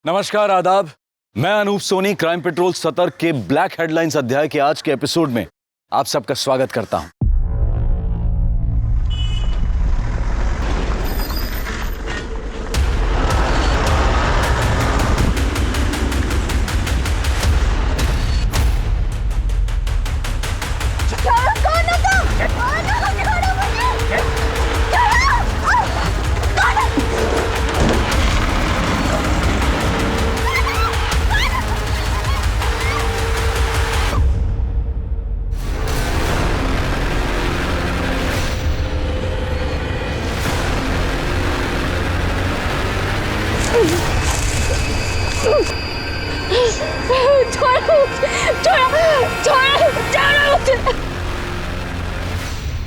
नमस्कार, आदाब। मैं अनूप सोनी क्राइम पेट्रोल सतर्क के ब्लैक हेडलाइंस अध्याय के आज के एपिसोड में आप सबका स्वागत करता हूं।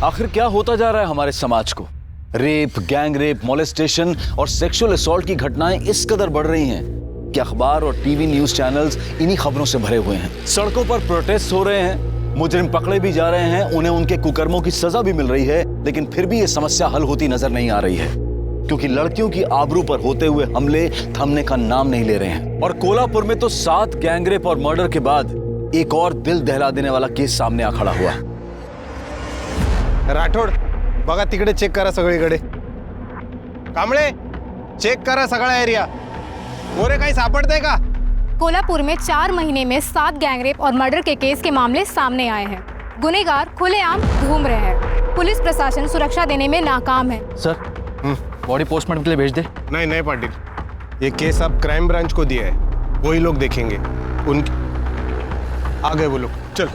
आखिर क्या होता जा रहा है हमारे समाज को? रेप, गैंग रेप, मोलेस्टेशन और सेक्सुअल असॉल्ट की घटनाएं इस कदर बढ़ रही हैं कि अखबार और टीवी न्यूज चैनल्स इन्हीं खबरों से भरे हुए हैं। सड़कों पर प्रोटेस्ट हो रहे हैं, मुजरिम पकड़े भी जा रहे हैं, उन्हें उनके कुकर्मों की सजा भी मिल रही है, लेकिन फिर भी ये समस्या हल होती नजर नहीं आ रही है, क्योंकि लड़कियों की आबरू पर होते हुए हमले थमने का नाम नहीं ले रहे हैं। और कोल्हापुर में तो 7 गैंगरेप और मर्डर के बाद एक और दिल दहला देने वाला केस सामने आ खड़ा हुआ। राठोड, बघा तिकडे चेक करा सगळीकडे। कांबळे, चेक करा सगळा एरिया। गोरे काही सापडतंय का? कोल्हापुर में 4 महीने में 7 गैंगरेप और मर्डर के केस के मामले सामने आए हैं। गुनहगार खुलेआम घूम रहे हैं। पुलिस प्रशासन सुरक्षा देने में नाकाम है। सर, बॉडी पोस्टमार्टम के लिए भेज दे। नहीं पाटिल, ये केस अब क्राइम ब्रांच को दिया है, वही लोग देखेंगे। उनकी आ गए वो लोग। चल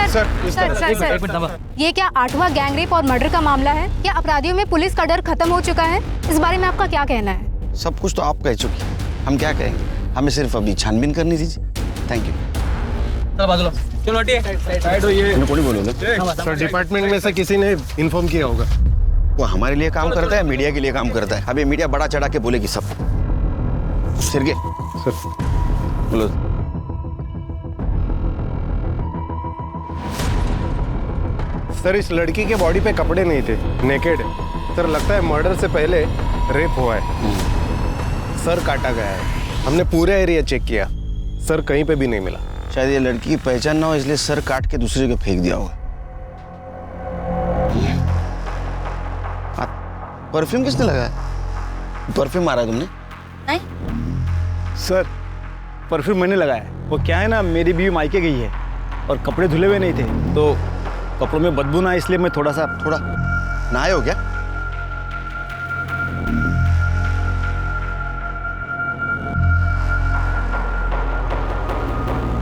सर, ये क्या 8वां गैंगरेप और मर्डर का मामला है? क्या अपराधियों में पुलिस का डर खत्म हो चुका है? इस बारे में आपका क्या कहना है? सब कुछ तो आप कह चुकी, हम क्या कहेंगे? हमें सिर्फ अभी छानबीन करनी दीजिए। Thank you. सर, डिपार्टमेंट में से किसी ने इन्फॉर्म किया होगा। वो हमारे लिए काम करता है, मीडिया के लिए काम करता है। अभी मीडिया बड़ा चढ़ा के बोलेगी सब। सिरगे सर, बोलो। सर, इस लड़की के बॉडी पे कपड़े नहीं थे, नेकेड है। सर, लगता है मर्डर से पहले रेप हुआ है। सर काटा गया है। हमने पूरा एरिया चेक किया, सर कहीं पे भी नहीं मिला। शायद ये लड़की की पहचान ना हो, इसलिए सर काट के दूसरे को फेंक दिया होगा। परफ्यूम किसने लगाया? परफ्यूम मारा है तुमने? नहीं सर, परफ्यूम मैंने लगाया है। वो क्या है ना, मेरी बीवी मायके गई है और कपड़े धुले हुए नहीं थे, तो कपड़ों में बदबू ना, इसलिए मैं थोड़ा नहाए हो क्या?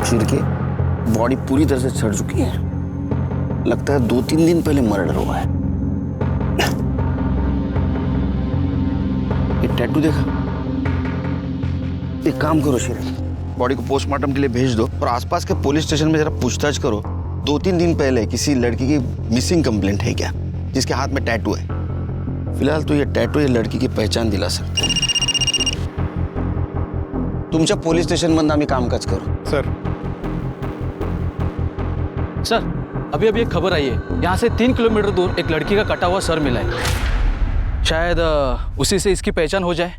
छिड़के बॉडी पूरी तरह से सड़ चुकी है। लगता है 2-3 दिन पहले मर्डर हुआ है। ये टैटू देखा? एक काम करो शिरे, बॉडी को पोस्टमार्टम के लिए भेज दो और आसपास के पुलिस स्टेशन में जरा पूछताछ करो। 2-3 दिन पहले किसी लड़की की मिसिंग कंप्लेंट है क्या, जिसके हाथ में टैटू है? फिलहाल तो ये टैटू ये लड़की की पहचान दिला सकता है। तुमच्या पोलीस स्टेशन मध्ये आम्ही कामकाज करू। सर, अभी एक खबर आई है, यहाँ से 3 किलोमीटर दूर एक लड़की का कटा हुआ सर मिला है। शायद उसी से इसकी पहचान हो जाए।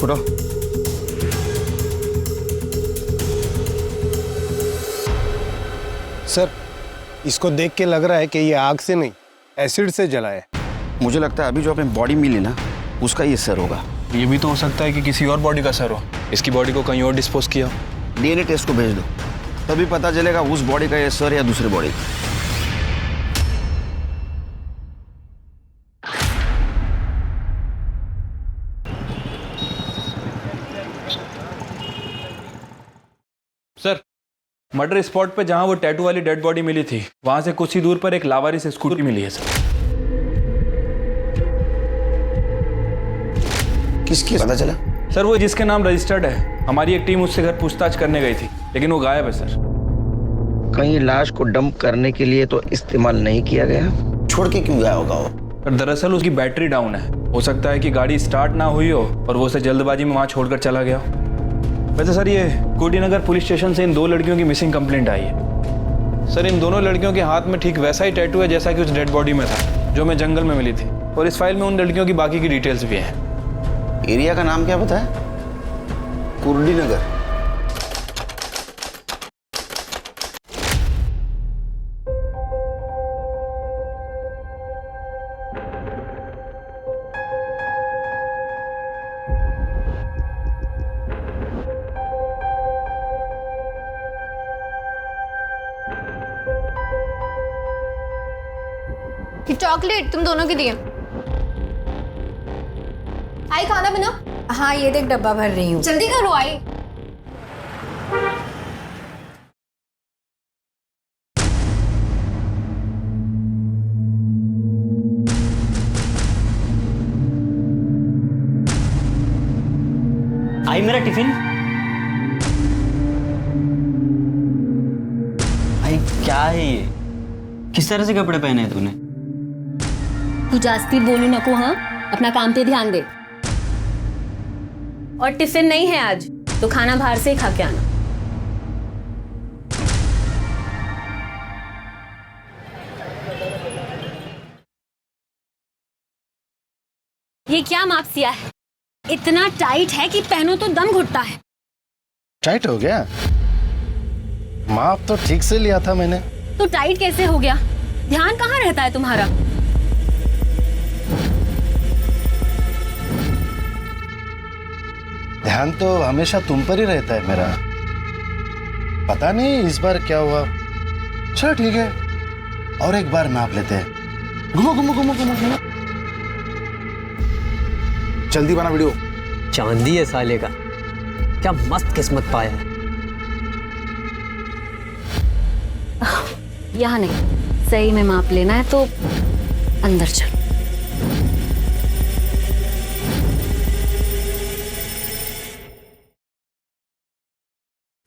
फुटो। सर, इसको देख के लग रहा है कि ये आग से नहीं, एसिड से जला है। मुझे लगता है अभी जो हमें बॉडी मिली ना, उसका ये सर होगा। ये भी तो हो सकता है कि किसी और बॉडी का सर हो, इसकी बॉडी को कहीं और डिस्पोज किया। डीएनए टेस्ट को भेज दो, तभी पता चलेगा उस बॉडी का ये सर या दूसरे बॉडी का। सर, मर्डर स्पॉट पे जहां वो टैटू वाली डेड बॉडी मिली थी, वहां से कुछ ही दूर पर एक लावारिस स्कूटी मिली है सर। किसकी पता चला? सर, वो जिसके नाम रजिस्टर्ड है, हमारी एक टीम उससे घर पूछताछ करने गई थी, लेकिन वो गायब है सर। कहीं लाश को डंप करने के लिए तो इस्तेमाल नहीं किया गया? छोड़ के क्यों गया होगा वो? पर दरअसल उसकी बैटरी डाउन है। हो सकता है कि गाड़ी स्टार्ट ना हुई हो और वो उसे जल्दबाजी में वहाँ छोड़कर चला गया हो। वैसे सर, ये कोडीनगर पुलिस स्टेशन से इन 2 लड़कियों की मिसिंग कंप्लेंट आई है। सर, इन दोनों लड़कियों के हाथ में ठीक वैसा ही टैटू है जैसा कि उस डेड बॉडी में था जो मैं जंगल में मिली थी, और इस फाइल में उन लड़कियों की बाकी की डिटेल्स भी हैं। एरिया का नाम क्या बताया? कोडीनगर। ये चॉकलेट तुम दोनों की दिए। आई खाना बनाओ। हाँ ये देख डब्बा भर रही हूँ। जल्दी करो आई। आई मेरा टिफिन। भाई क्या है ये? किस तरह से कपड़े पहने हैं तूने? तू जास्ती बोलू नको। हाँ अपना काम पे ध्यान दे। और टिफिन नहीं है आज तो खाना बाहर से ही खा के आना। ये क्या माप सिया है? इतना टाइट है कि पहनो तो दम घुटता है। टाइट हो गया? माप तो ठीक से लिया था मैंने। तो टाइट कैसे हो गया? ध्यान कहाँ रहता है तुम्हारा? ध्यान तो हमेशा तुम पर ही रहता है मेरा। पता नहीं इस बार क्या हुआ। चलो ठीक है, और एक बार नाप लेते हैं। घुमो घुमो घुमो घुमो घुमो। जल्दी बना वीडियो। चांदी है साले का, क्या मस्त किस्मत पाया है। यहाँ नहीं, सही में माप लेना है तो अंदर चल।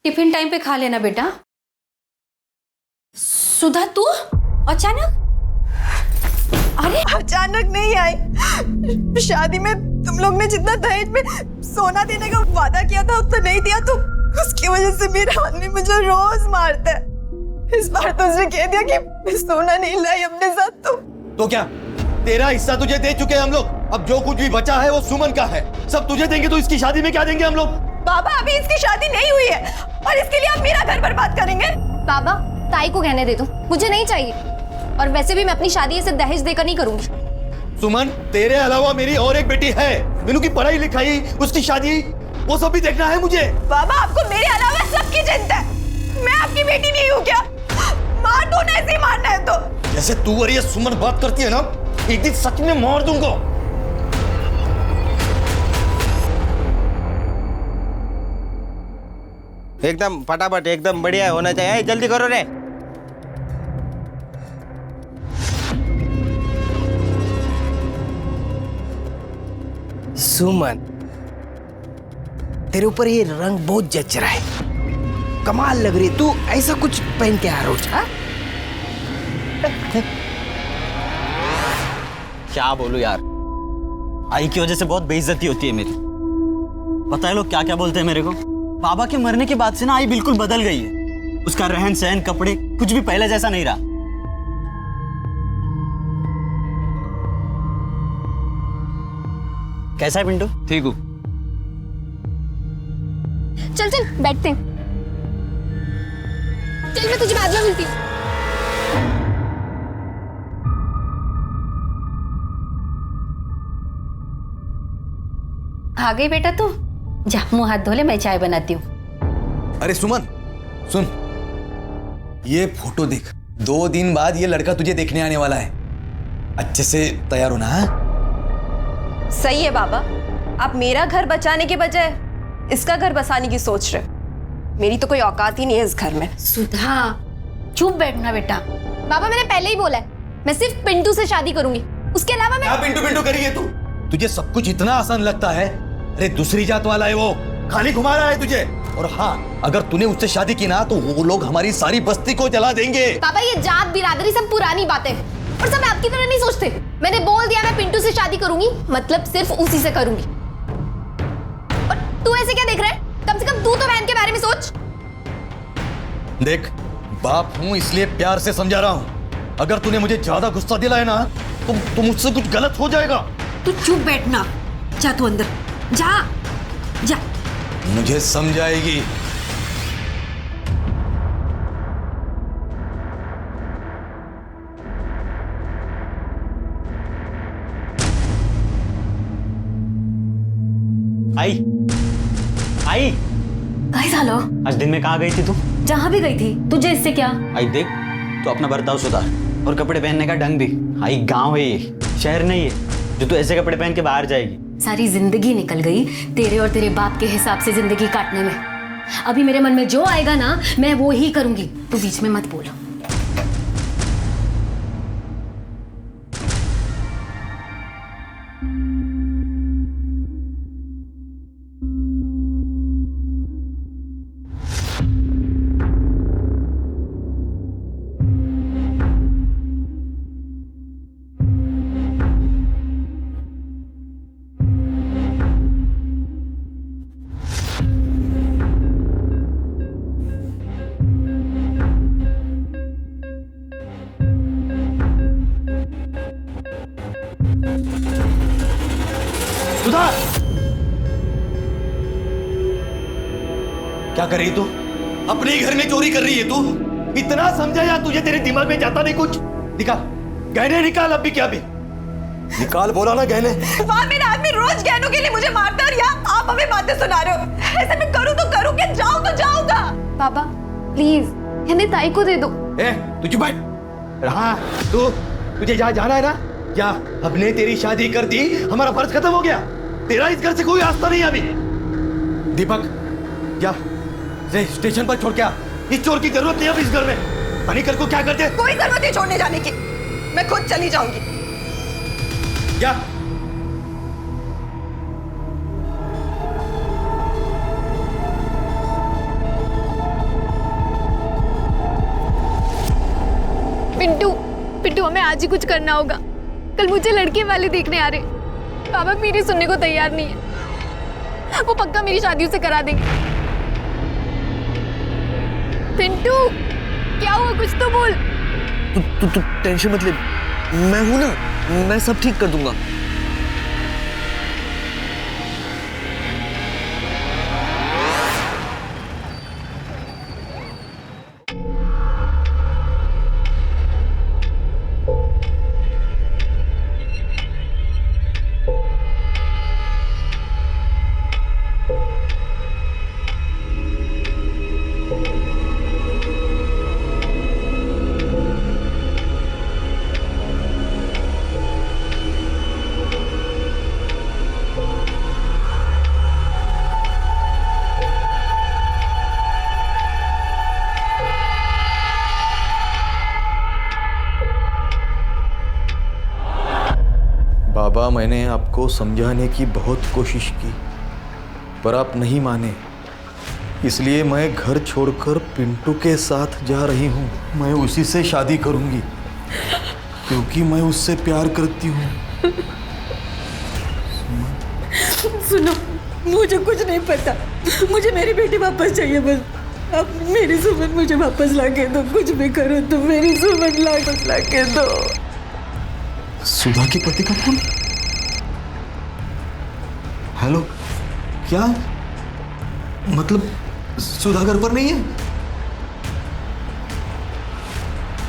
टिफिन टाइम पे खा लेना बेटा। सुधा तू अचानक? अरे अचानक नहीं आई। शादी में तुम लोग ने जितना दहेज में सोना देने का वादा किया था उतना नहीं दिया, तो उसकी वजह से मेरा आदमी मुझे रोज मारता है। इस बार तो उसने कह दिया कि मैं सोना नहीं लाई अपने साथ। तो क्या तेरा हिस्सा तुझे दे चुके हैं हम लोग? अब जो कुछ भी बचा है वो सुमन का है, सब तुझे देंगे। तो इसकी शादी में क्या देंगे हम लोग? बाबा अभी इसकी शादी नहीं हुई है और इसके लिए आप मेरा घर बर्बाद करेंगे? बाबा ताई को कहने दे दो, मुझे नहीं चाहिए। और वैसे भी मैं अपनी शादी ऐसे दहेज देकर नहीं करूंगी। सुमन, तेरे अलावा मेरी और एक बेटी है। मीनू की पढ़ाई लिखाई, उसकी शादी, वो सब भी देखना है मुझे। बाबा आपको मेरे अलावा सबकी चिंता है। मैं आपकी बेटी नहीं हूँ क्या? मार दो ना, ऐसे ही मारना है तो। जैसे तू और ये सुमन बात करती है ना, एक दिन सच में मार दूंगा। एकदम फटाफट, एकदम बढ़िया होना चाहिए। जल्दी करो रे। सुमन, तेरे ऊपर ये रंग बहुत जच रहा है, कमाल लग रही है। तू ऐसा कुछ पहन के आ रोज? क्या बोलूं यार, आई की वजह से बहुत बेइज्जती होती है मेरी। पता है लोग क्या क्या बोलते हैं मेरे को? बाबा के मरने के बाद से ना आई बिल्कुल बदल गई है। उसका रहन सहन, कपड़े, कुछ भी पहले जैसा नहीं रहा। कैसा है पिंटू? ठीक हूँ। चल चल बैठते हैं। चल मैं तुझे बाद में मिलती हूँ। आ गई बेटा तू? जा मुंह हाथ धो ले, मैं चाय बनाती हूँ। अरे सुमन सुन, ये फोटो देख। 2 दिन बाद ये लड़का तुझे देखने आने वाला है। अच्छे से तैयार होना है। सही है बाबा, आप मेरा घर बचाने के बजाय इसका घर बसाने की सोच रहे। मेरी तो कोई औकात ही नहीं है इस घर में। सुधा चुप बैठना बेटा। बाबा मैंने पहले ही बोला है, मैं सिर्फ पिंटू से शादी करूंगी, उसके अलावा मैं। क्या पिंटू पिंटू करी है तू? तुझे सब कुछ इतना आसान लगता है? अरे दूसरी जात वाला है वो, खाली घुमा रहा है तुझे। और हाँ, अगर तूने उससे शादी की ना तो वो लोग हमारी सारी बस्ती को जला देंगे। बाबा ये जात बिरादरी सब पुरानी बातें। और सब आपकी तरह नहीं सोचते। मैंने बोल दिया मैं पिंटू से शादी करूंगी, मतलब सिर्फ उसी से करूंगी। और तू ऐसे क्या देख रहा है? कम से कम तू तो बहन के बारे में सोच। देख, बाप हूं इसलिए प्यार से समझा रहा हूं। अगर तूने मुझे ज्यादा गुस्सा दिलाया ना तो मुझसे कुछ गलत हो जाएगा। तू चुप बैठना, जा तू अंदर जा जा। मुझे समझाएगी। आई आई काय झालं? आज दिन में कहाँ गई थी तू? जहां भी गई थी, तुझे इससे क्या? आई देख, तो अपना बर्ताव सुधार और कपड़े पहनने का ढंग भी। आई गांव है ये, शहर नहीं है जो तू ऐसे कपड़े पहन के बाहर जाएगी। सारी जिंदगी निकल गई तेरे और तेरे बाप के हिसाब से जिंदगी काटने में। अभी मेरे मन में जो आएगा ना, मैं वो ही करूंगी। तू बीच में मत बोल। सुधा, क्या कर रही तू? अपने ही घर में चोरी कर रही है तू? इतना समझाया तुझे, तेरे दिमाग में जाता नहीं कुछ? निकाल गहने, निकाल अब भी, क्या भी निकाल, बोला ना गहने। वहाँ मेरा आदमी रोज गहनों के लिए मुझे मारता है और यहाँ आप हमें बातें सुना रहे हो। ऐसे मैं करूँ तो करूँ, क्या जाऊँ तो जाऊँगा। पापा प्लीज गहने ताई को दे दो। ए, तू चुप बैठ। हाँ, तुझे जहाँ जाना है ना, क्या हमने तेरी शादी कर दी, हमारा फर्ज खत्म हो गया। तेरा इस घर से कोई रास्ता नहीं अभी। दीपक, क्या स्टेशन पर छोड़ क्या? इस चोर की जरूरत नहीं अब इस घर में। अनिकल को क्या करते? कोई जरूरत नहीं छोड़ने जाने की, मैं खुद चली जाऊंगी। क्या? पिंटू पिंटू हमें आज ही कुछ करना होगा। कल मुझे लड़के वाले देखने आ रहे। पापा मेरी सुनने को तैयार नहीं है। वो पक्का मेरी शादी से करा देंगे। पिंटू क्या हुआ, कुछ तो बोल। तू टेंशन मत ले, मैं हूं ना, मैं सब ठीक कर दूंगा। बाबा, मैंने आपको समझाने की बहुत कोशिश की, पर आप नहीं माने। इसलिए मैं घर छोड़कर पिंटू के साथ जा रही हूँ। मैं उसी से शादी करूँगी, क्योंकि मैं उससे प्यार करती हूँ। सुनो, मुझे कुछ नहीं पता, मुझे मेरी बेटी वापस चाहिए बस। अब मेरी सुमन मुझे वापस ला के दो, कुछ भी करो तो मेरी सुमन वापस ला के दो। सुधा के पति का फोन? हेलो, क्या मतलब सुधा घर पर नहीं है?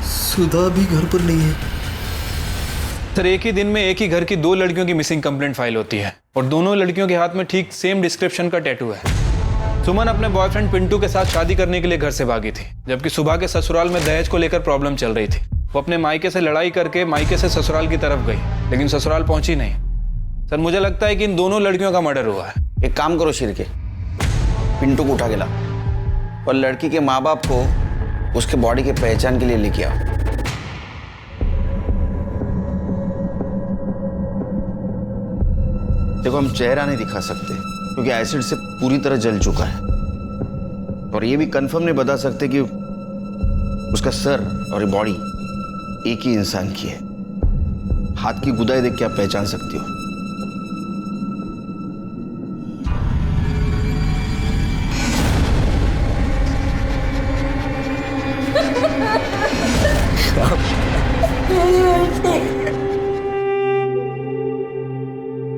सुधा भी घर पर नहीं है। सर, एक ही दिन में एक ही घर की 2 लड़कियों की मिसिंग कंप्लेंट फाइल होती है और दोनों लड़कियों के हाथ में ठीक सेम डिस्क्रिप्शन का टैटू है। सुमन अपने बॉयफ्रेंड पिंटू के साथ शादी करने के लिए घर से भागी थी, जबकि सुबह के ससुराल में दहेज को लेकर प्रॉब्लम चल रही थी। वो अपने मायके से लड़ाई करके मायके से ससुराल की तरफ गई, लेकिन ससुराल पहुंची नहीं। सर, मुझे लगता है कि इन दोनों लड़कियों का मर्डर हुआ है। एक काम करो शिरके, पिंटू को उठा के लाओ और लड़की के माँ बाप को उसके बॉडी के पहचान के लिए लेके आओ। देखो, हम चेहरा नहीं दिखा सकते क्योंकि एसिड से पूरी तरह जल चुका है, और ये भी कंफर्म नहीं बता सकते कि उसका सर और ये बॉडी एक ही इंसान की है। हाथ की गुदाई देख के आप पहचान सकती हो।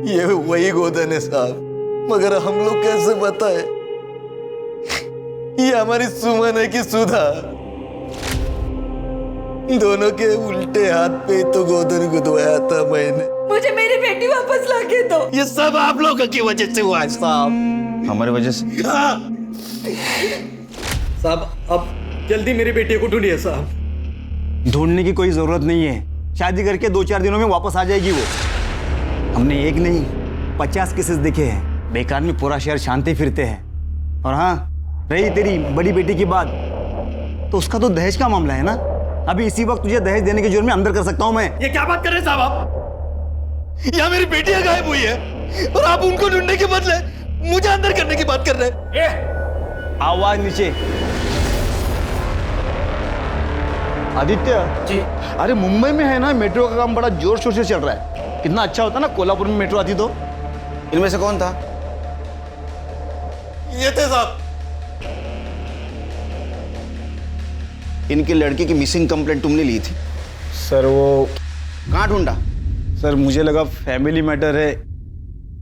ये वही गोदन है साहब, मगर हम लोग कैसे बताए ये हमारी सुमन है कि सुधा? दोनों के उल्टे हाथ पे तो गोदन गुदवाया था मैंने। मुझे मेरी बेटी वापस ला के दो। ये सब आप लोगों की वजह से हुआ है साहब। हमारी वजह से? साहब अब जल्दी मेरी बेटी को ढूंढिए साहब। ढूंढने की कोई जरूरत नहीं है, शादी करके 2-4 दिनों में वापस आ जाएगी वो। हमने एक नहीं 50 केसेस देखे हैं, बेकार में पूरा शहर शांति फिरते हैं। और हाँ, रही तेरी बड़ी बेटी की बात, तो उसका तो दहेज का मामला है ना। अभी इसी वक्त तुझे दहेज देने के जुर्म में अंदर कर सकता हूं मैं। ये क्या बात कर रहे हैं साहब आप? यहाँ मेरी बेटियां गायब हुई है और आप उनको ढूंढने के बदले मुझे अंदर करने की बात कर रहे हैं। आवाज नीचे। आदित्य जी, अरे मुंबई में है ना मेट्रो का काम बड़ा जोर शोर से चल रहा है। कितना अच्छा होता ना कोल्हापुर में मेट्रो आती तो। इनमें से कौन था? ये थे साहब। इनकी लड़की की मिसिंग कंप्लेंट तुमने ली थी? सर वो कहाँ ढूंढा? सर मुझे लगा फैमिली मैटर है,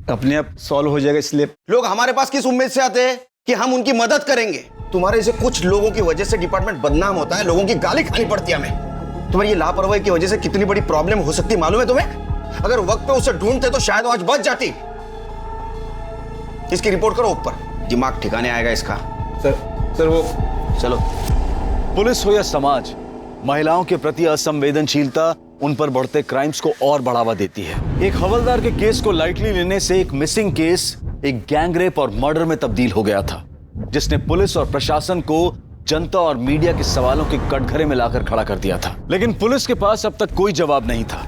अपने आप सॉल्व हो जाएगा, इसलिए। लोग हमारे पास किस उम्मीद से आते हैं कि हम उनकी मदद करेंगे? तुम्हारे जैसे कुछ लोगों की वजह से डिपार्टमेंट बदनाम होता है, लोगों की गाली खानी पड़ती है हमें। तुम्हारी ये लापरवाही की वजह से कितनी बड़ी प्रॉब्लम हो सकती है मालूम है तुम्हें? अगर वक्त पे उसे ढूंढते तो शायद आज बच जाती। इसकी रिपोर्ट करो ऊपर, दिमाग ठिकाने आएगा इसका। सर वो चलो। पुलिस हो या समाज, महिलाओं के प्रति असंवेदनशीलता उन पर बढ़ते क्राइम्स को और बढ़ावा देती है। एक हवलदार के केस को लाइटली लेने से एक मिसिंग केस एक गैंगरेप और मर्डर में तब्दील हो गया था, जिसने पुलिस और प्रशासन को जनता और मीडिया के सवालों के कटघरे में लाकर खड़ा कर दिया था। लेकिन पुलिस के पास अब तक कोई जवाब नहीं था।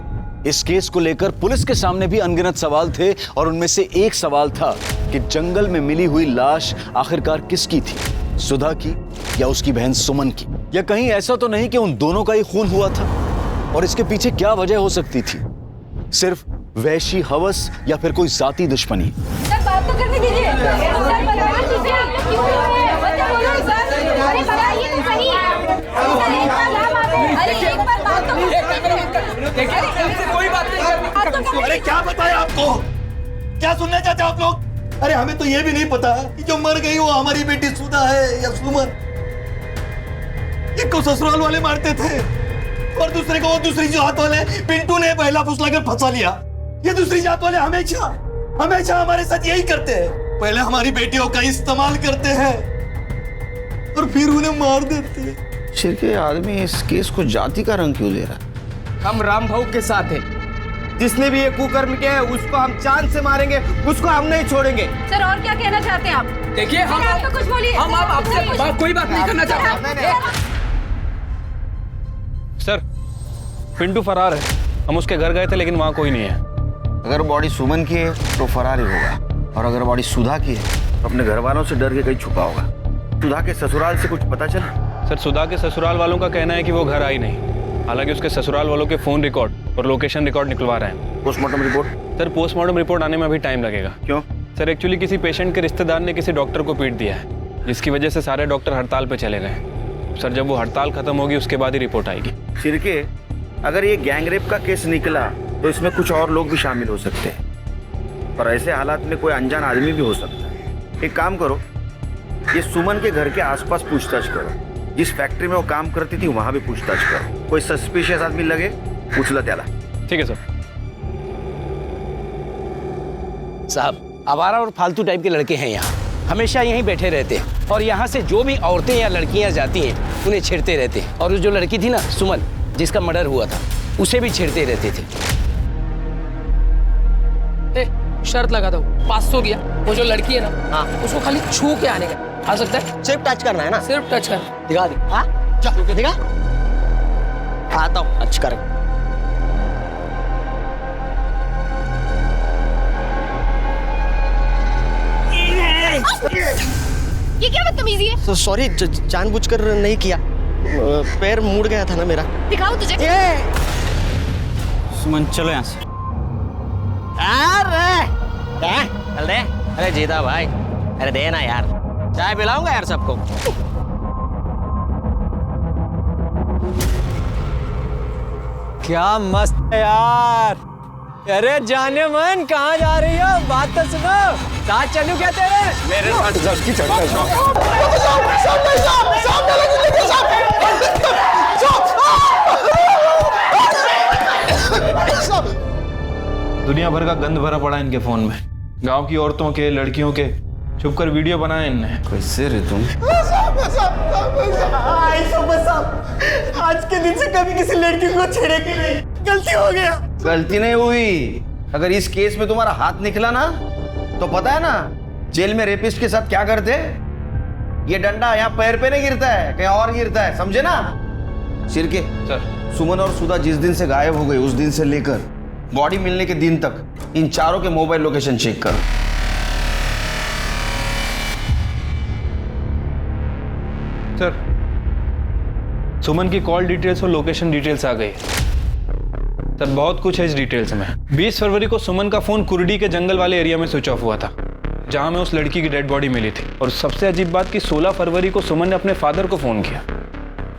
इस केस को लेकर पुलिस के सामने भी अनगिनत सवाल थे, और उनमें से एक सवाल था कि जंगल में मिली हुई लाश आखिरकार किसकी थी, सुधा की या उसकी बहन सुमन की? या कहीं ऐसा तो नहीं कि उन दोनों का ही खून हुआ था? और इसके पीछे क्या वजह हो सकती थी? सिर्फ वहशी हवस या फिर कोई जाती दुश्मनी? सर बात तो करने दीजिए। सर बताइए कीजिए, क्यों है? बच्चा बोलो सर। अरे बताइए तो सही। सर एक बार नाम आते हैं। अरे एक बार बात तो देखिए कोई बात नहीं। अरे क्या बताया आपको? क्या सुनना चाहते हो आप लोग? अरे हमें तो ये भी नहीं पता कि जो मर गई वो हमारी बेटी सुधा है या सुमन। एक को ससुराल वाले मारते थे और दूसरे को वो दूसरी जात वाले पिंटू ने पहला फुसला कर फंसा लिया। ये दूसरी जात वाले हमेशा हमेशा हमारे साथ यही करते हैं। पहले हमारी बेटियों का इस्तेमाल करते हैं और फिर उन्हें मार देते हैं। शिर के आदमी इस केस को जाति का रंग क्यों दे रहा है? हम राम भाऊ के साथ हैं। जिसने भी ये कुकर्म किया है उसको हम जान से मारेंगे, उसको हम नहीं छोड़ेंगे। सर और क्या कहना चाहते हैं आप? देखिए हम आप तो कुछ बोलिए। हम आपसे कोई बात नहीं करना चाहते। सर पिंटू फरार है। हम उसके घर गए थे लेकिन वहाँ कोई नहीं है। अगर बॉडी सुमन की है तो फरार ही होगा, और अगर बॉडी सुधा की है तो अपने घर वालों से डर के कहीं छुपा होगा। सुधा के ससुराल से कुछ पता चला? सर सुधा के ससुराल वालों का कहना है कि वो घर आई नहीं, हालांकि उसके ससुराल वालों के फोन रिकॉर्ड और लोकेशन रिकॉर्ड निकलवा रहे हैं। Postmortem report? Sir postmortem report आने में अभी टाइम लगेगा। क्यों? सर एक्चुअली किसी पेशेंट के रिश्तेदार ने किसी डॉक्टर को पीट दिया है, जिसकी वजह से सारे डॉक्टर हड़ताल पे चले गए। सर जब वो हड़ताल खत्म होगी उसके बाद ही रिपोर्ट आएगी। शिरके, अगर ये गैंगरेप का केस निकला तो इसमें कुछ और लोग भी शामिल हो सकते हैं, पर ऐसे हालात में कोई अनजान आदमी भी हो सकता है। एक काम करो, ये सुमन के घर के आसपास पूछताछ करो। जिस फैक्ट्री में वो काम करती थी वहां भी पूछताछ करो। कोई सस्पिशियस आदमी लगे पूछ लो त्याला। ठीक है सर। साहब आवारा और फालतू टाइप के लड़के हैं यहाँ, हमेशा यहीं बैठे रहते हैं और यहाँ से जो भी औरतें या लड़कियाँ जाती हैं उन्हें छेड़ते रहते हैं। और जो लड़की थी ना सुमन, जिसका मर्डर हुआ था, उसे भी छेड़ते रहते थे। शर्त लगा दो, 500 गया। वो जो लड़की है ना, हाँ, उसको खाली छू के आने का। आ सकता है? सिर्फ टच करना है ना? सिर्फ टच करना। दिखा दे। हाँ चल दिखा। आता हूँ टच कर। ये क्या बदतमीजी है? सॉरी, जानबूझकर नहीं किया, पैर मुड़ गया था ना मेरा। दिखाओ तुझे। सुमन चलो यहाँ से। अरे क्या चल दे। अरे जीता भाई, अरे दे ना यार, चाय पिलाऊंगा यार सबको। क्या मस्त है यार। अरे जाने मन कहाँ जा रही हो, बात तो सुनो। साथ चलूं क्या तेरे? मेरे साथ की दुनिया भर का गंद भरा पड़ा इनके फोन में। गांव की औरतों के, लड़कियों के छुपकर वीडियो बनाए इनने। कैसे रे तुम? आज के दिन से कभी किसी लड़की को छेड़ेगी नहीं, गलती हो गया। गलती नहीं हुई। अगर इस केस में तुम्हारा हाथ निकला ना, तो पता है ना जेल में रेपिस्ट के साथ क्या करते? ये डंडा यहाँ पैर पे नहीं गिरता है, कहीं और गिरता है, समझे ना? सिरके सर, सुमन और सुधा जिस दिन से गायब हो गई उस दिन से लेकर बॉडी मिलने के दिन तक इन चारों के मोबाइल लोकेशन चेक करो। सर, सुमन की कॉल डिटेल्स और लोकेशन डिटेल्स आ गई। सर, बहुत कुछ है इस डिटेल्स में। 20 फरवरी को सुमन का फोन कुर्डी के जंगल वाले एरिया में स्विच ऑफ हुआ था, जहां में उस लड़की की डेड बॉडी मिली थी। और सबसे अजीब बात कि 16 फरवरी को सुमन ने अपने फादर को फोन किया।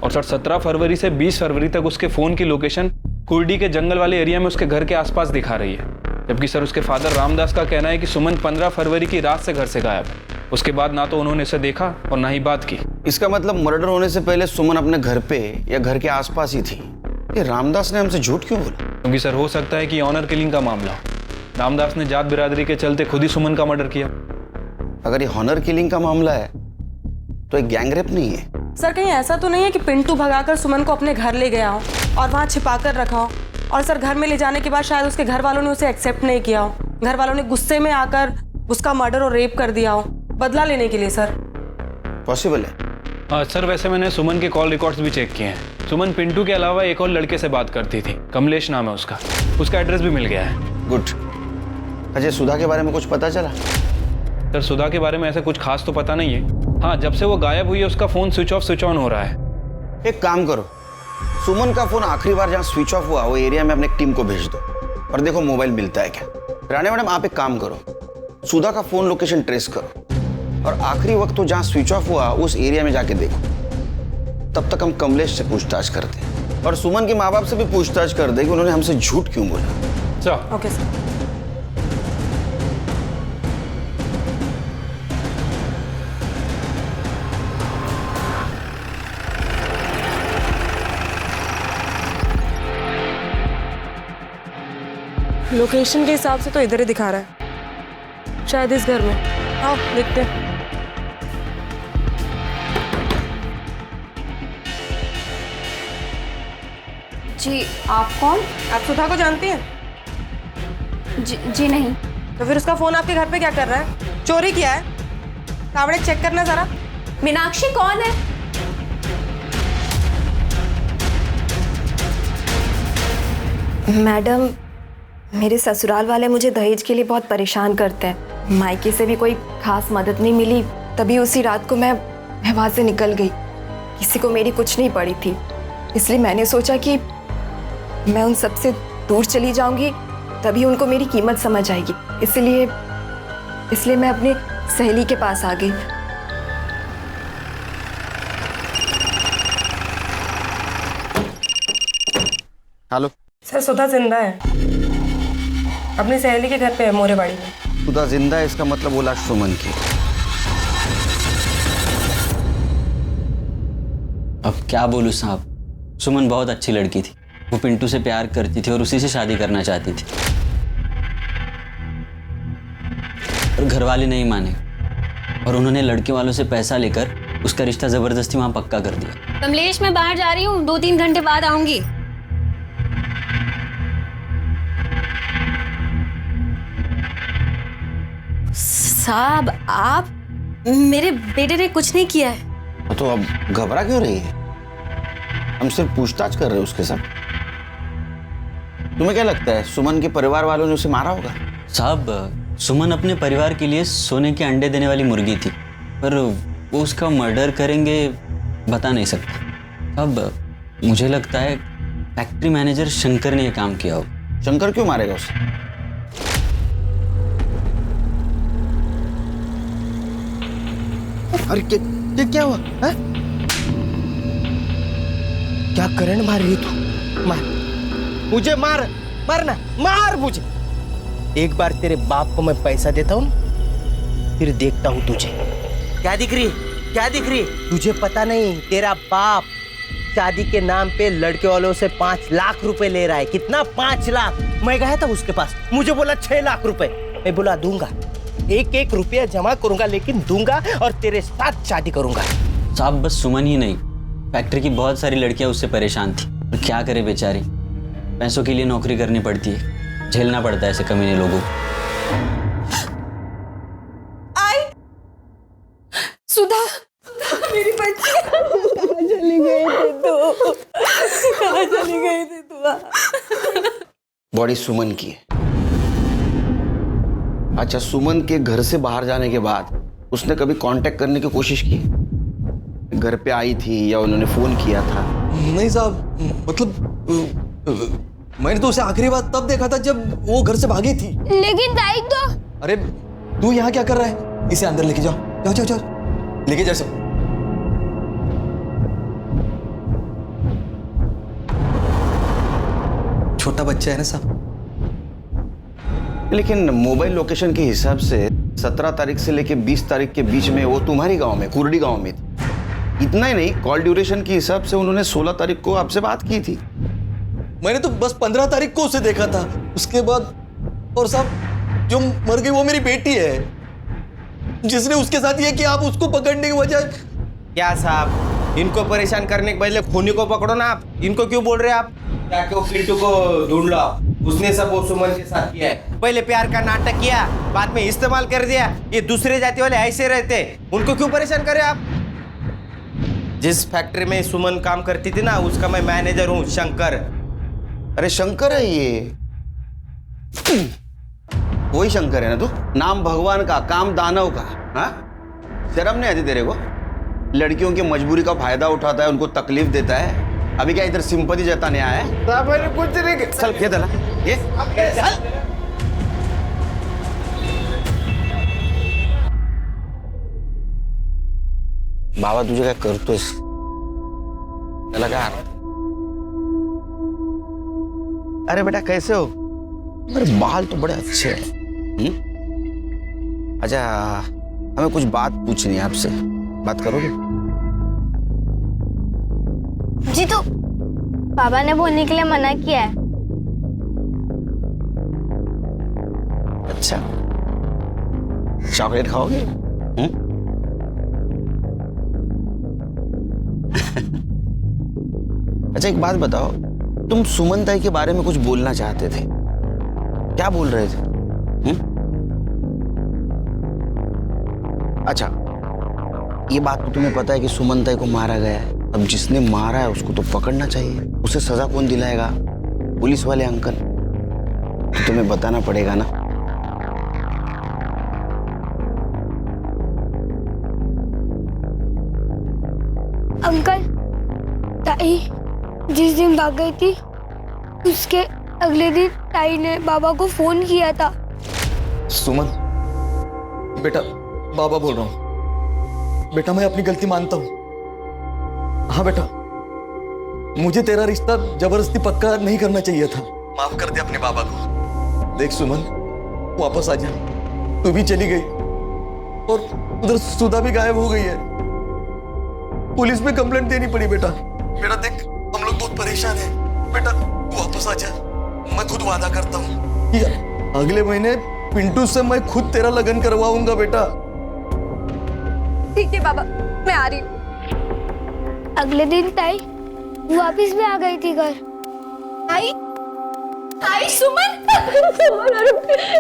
और सर, 17 फरवरी से 20 फरवरी तक उसके फोन की लोकेशन कुर्डी के जंगल वाले एरिया में उसके घर के आसपास दिखा रही है। जबकि सर, उसके फादर रामदास का कहना है कि सुमन 15 फरवरी की रात से घर से गायब है। उसके बाद ना तो उन्होंने इसे देखा और ना ही बात की। इसका मतलब मर्डर होने से पहले सुमन अपने घर पे या घर के आसपास ही थी। ये रामदास ने हमसे झूठ क्यों बोला? क्योंकि सर, हो सकता है कि ऑनर किलिंग का मामला हो। रामदास ने जात बिरादरी के चलते खुद ही सुमन का मर्डर किया। अगर ये ऑनर किलिंग का मामला है तो एक गैंगरेप नहीं है। सर, कहीं ऐसा तो नहीं है कि पिंटू भगाकर सुमन को अपने घर ले गया हो और वहाँ छिपा कर रखा हो? और सर, घर में ले जाने के बाद शायद उसके घर वालों ने उसे एक्सेप्ट नहीं किया हो, घर वालों ने गुस्से में आकर उसका मर्डर और रेप कर दिया हो, बदला लेने के लिए। सर, पॉसिबल है। सर, वैसे मैंने सुमन के कॉल रिकॉर्ड्स भी चेक किए हैं। सुमन पिंटू के अलावा एक और लड़के से बात करती थी, कमलेश नाम है उसका एड्रेस भी मिल गया है। गुड। अजय, सुधा के बारे में कुछ पता चला? सर, सुधा के बारे में ऐसा कुछ खास तो पता नहीं है। हाँ, जब से वो गायब हुई है उसका phone switch off switch on हो रहा है। एक काम करो, सुमन का फोन आखिरी बार जहाँ स्विच ऑफ हुआ वो एरिया में अपने टीम को भेज दो और देखो मोबाइल मिलता है क्या। राणे मैडम, आप एक काम करो, सुधा का फोन लोकेशन ट्रेस करो और आखिरी वक्त तो जहाँ स्विच ऑफ हुआ उस एरिया में जाके देखो। तब तक हम कमलेश से पूछताछ करते हैं और सुमन के माँ बाप से भी पूछताछ कर दे कि उन्होंने हमसे झूठ क्यों बोला। चलो। Okay sir. लोकेशन के हिसाब से तो इधर ही दिखा रहा है, शायद इस घर में। आओ देखते हैं। जी, आप कौन? आप सुधा को जानती हैं? जी नहीं। तो फिर उसका फोन आपके घर पे क्या कर रहा है? चोरी किया है? कावड़े चेक करना जरा। मीनाक्षी कौन है? मैडम, मेरे ससुराल वाले मुझे दहेज के लिए बहुत परेशान करते हैं। मायके से भी कोई खास मदद नहीं मिली, तभी उसी रात को मैं वहाँ से निकल गई। किसी को मेरी कुछ नहीं पड़ी थी, इसलिए मैंने सोचा कि मैं उन सबसे दूर चली जाऊंगी, तभी उनको मेरी कीमत समझ आएगी। इसलिए मैं अपनी सहेली के पास आ गई। हेलो सर, सुधा जिंदा है, अपनी सहेली के घर पे है, मोरेबाड़ी में। सुधा जिंदा है, इसका मतलब वो लाश सुमन की। अब क्या बोलूं साहब, सुमन बहुत अच्छी लड़की थी। वो पिंटू से प्यार करती थी और उसी से शादी करना चाहती थी, और घर वाले नहीं माने और उन्होंने लड़के वालों से पैसा लेकर उसका रिश्ता जबरदस्ती वहां पक्का कर दिया। कमलेश, मैं बाहर जा रही हूँ, 2-3 घंटे बाद आऊंगी। साहब, आप, मेरे बेटे ने कुछ नहीं किया है। तो अब घबरा क्यों रही है? हम सिर्फ पूछताछ कर रहे हैं उसके साथ। तुम्हें क्या लगता है सुमन के परिवार वालों ने उसे मारा होगा? साहब, सुमन अपने परिवार के लिए सोने के अंडे देने वाली मुर्गी थी, पर वो उसका मर्डर करेंगे बता नहीं सकता। अब मुझे लगता है फैक्ट्री मैनेजर शंकर ने यह काम किया हो। शंकर क्यों मारेगा उसे? अरे क्या हुआ है? क्या करंट मार रही तू? मार मुझे, मार मारना, मार मुझे। एक बार तेरे बाप को मैं पैसा देता हूँ, फिर देखता हूँ तुझे। क्या दिख रही, क्या दिख रही? तुझे पता नहीं, तेरा बाप शादी के नाम पे लड़के वालों से 5 लाख रुपए ले रहा है। कितना? 5 लाख। मैं गया था उसके पास, मुझे बोला 6 लाख रुपए। मैं बोला दूंगा, 1-1 रुपया जमा करूंगा, लेकिन दूंगा और तेरे साथ शादी करूंगा। साहब बस सुमन ही नहीं, फैक्ट्री की बहुत सारी लड़कियां उससे परेशान थी। और क्या करे बेचारी, पैसों के लिए नौकरी करनी पड़ती है, झेलना पड़ता है ऐसे कमीने लोगों को। सुधा, मेरी बच्ची कहाँ चली गई थी तू? कहाँ चली गई थी तू? बॉडी सुमन की है। अच्छा, सुमन के घर से बाहर जाने के बाद उसने कभी कांटेक्ट करने की कोशिश की? घर पे आई थी या उन्होंने फोन किया था? नहीं साहब, मतलब मैंने तो उसे आखिरी बार तब देखा था जब वो घर से भागी थी। लेकिन दाई तो। अरे तू यहाँ क्या कर रहा है? इसे अंदर लेके जाओ, जाओ जाओ जाओ, लेके जाओ सब। छोटा बच्चा है ना साहब। लेकिन मोबाइल लोकेशन के हिसाब से 17 तारीख से लेके 20 तारीख के बीच में वो तुम्हारी गांव में, कुर्डी गांव में थी। इतना ही नहीं, कॉल ड्यूरेशन के हिसाब से उन्होंने 16 तारीख को आपसे बात की थी। मैंने तो बस 15 तारीख को उसे देखा था, उसके बाद। और साहब जो मर गई वो मेरी बेटी है, जिसने उसके साथ ये किया। आप उसको पकड़ने की वजह। क्या साहब, इनको परेशान करने के पहले खूनी को पकड़ो ना। आप इनको क्यों बोल रहे हैं? आप क्या क्यों पिंटू को ढूंढ लो आप। उसने सब वो सुमन के साथ किया है। पहले प्यार का नाटक किया, बाद में इस्तेमाल कर दिया। ये दूसरे जाति वाले ऐसे रहते, उनको क्यों परेशान करें आप? जिस फैक्ट्री में सुमन काम करती थी ना, उसका मैं मैनेजर हूँ, शंकर। अरे शंकर है ये, वही शंकर है ना तू? नाम भगवान का, काम दानव का। हाँ, शर्म नहीं आती तेरे को? लड़कियों की मजबूरी का फायदा उठाता है, उनको तकलीफ देता है। अभी क्या इधर सिंपैथी जताने आया है? कुछ नहीं। चल ये दला, ये चल। बाबा तुझे काय करतोयस? त्याला काय? अरे बेटा कैसे हो? अरे बाल तो बड़े अच्छे हैं। अच्छा, हमें कुछ बात पूछनी है आपसे, बात करोगे? जी तो पापा ने बोलने के लिए मना किया है। अच्छा, चॉकलेट खाओगे? अच्छा एक बात बताओ, तुम सुमन ताई के बारे में कुछ बोलना चाहते थे, क्या बोल रहे थे? अच्छा, ये बात तो तुम्हें पता है कि सुमन ताई को मारा गया है। अब जिसने मारा है उसको तो पकड़ना चाहिए। उसे सजा कौन दिलाएगा? पुलिस वाले अंकल। तो तुम्हें बताना पड़ेगा ना। अंकल, ताई जिस दिन भाग गई थी, उसके अगले दिन ताई ने बाबा को फोन किया था। सुमन बेटा, बाबा बोल रहा हूँ। बेटा मैं अपनी गलती मानता हूँ। हाँ बेटा, मुझे तेरा रिश्ता जबरदस्ती पक्का नहीं करना चाहिए था। माफ कर दे अपने बाबा को। देख सुमन, वापस आ जा। तू भी चली गई और उधर सुधा भी गायब हो गई है। पुलिस में कंप्लेंट देनी पड़ी बेटा। बेटा देख, हम लोग बहुत परेशान हैं। बेटा तू वापस आ जा, मैं खुद वादा करता हूँ। अगले महीने पिंटू से मैं खुद तेरा लगन करवाऊंगा बेटा। ठीक है बाबा, मैं आ रही हूँ। अगले दिन ताई वापस भी आ गई थी घर। ताई, ताई सुमन,